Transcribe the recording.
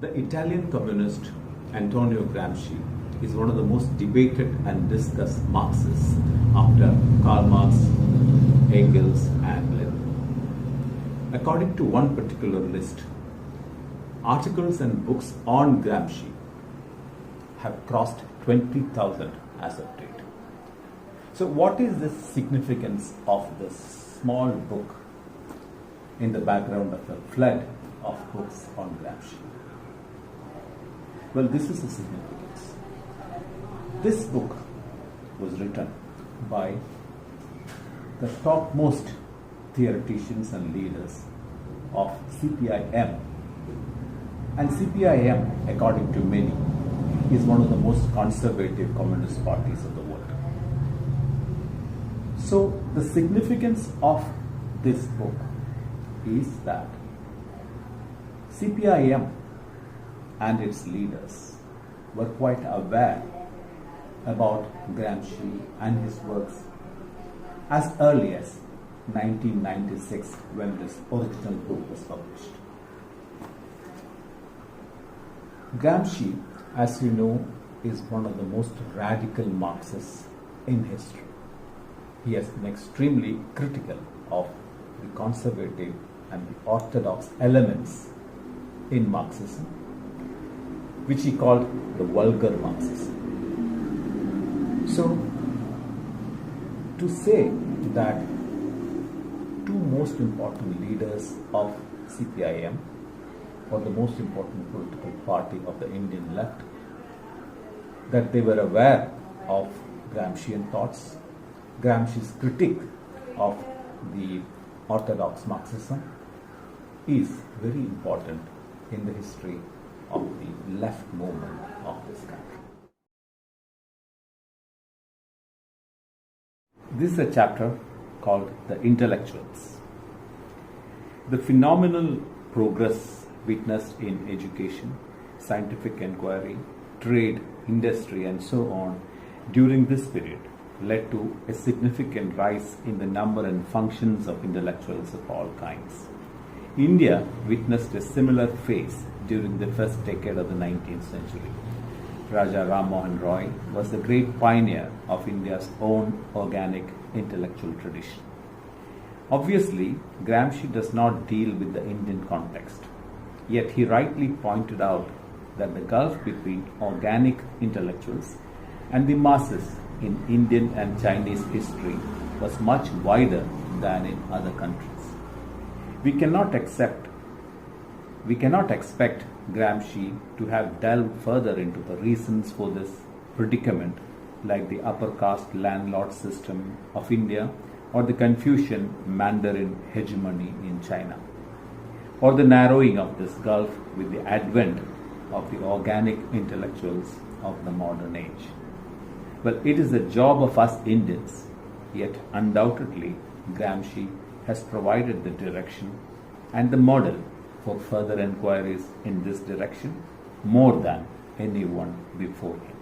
The Italian communist Antonio Gramsci is one of the most debated and discussed Marxists after Karl Marx, Engels and Lenin. According to one particular list, articles and books on Gramsci have crossed 20,000 as of date. So what is the significance of this small book in the background of a flood of books on Gramsci? Well, this is the significance. This book was written by the topmost theoreticians and leaders of CPIM. And CPIM, according to many, is one of the most conservative communist parties of the world. So, the significance of this book is that CPIM and its leaders were quite aware about Gramsci and his works as early as 1996 when this original book was published. Gramsci, as you know, is one of the most radical Marxists in history. He has been extremely critical of the conservative and the orthodox elements in Marxism, which he called the vulgar Marxism. So, to say that two most important leaders of CPIM, or the most important political party of the Indian left, that they were aware of Gramscian thoughts, Gramsci's critique of the orthodox Marxism, is very important in the history of the left movement of this country. This is a chapter called The Intellectuals. The phenomenal progress witnessed in education, scientific inquiry, trade, industry and so on during this period led to a significant rise in the number and functions of intellectuals of all kinds. India witnessed a similar phase during the first decade of the 19th century. Raja Ram Mohan Roy was the great pioneer of India's own organic intellectual tradition. Obviously, Gramsci does not deal with the Indian context, yet he rightly pointed out that the gulf between organic intellectuals and the masses in Indian and Chinese history was much wider than in other countries. We cannot expect Gramsci to have delved further into the reasons for this predicament, like the upper caste landlord system of India or the Confucian Mandarin hegemony in China, or the narrowing of this gulf with the advent of the organic intellectuals of the modern age. Well, it is the job of us Indians, yet undoubtedly Gramsci has provided the direction and the model for further inquiries in this direction more than anyone before him.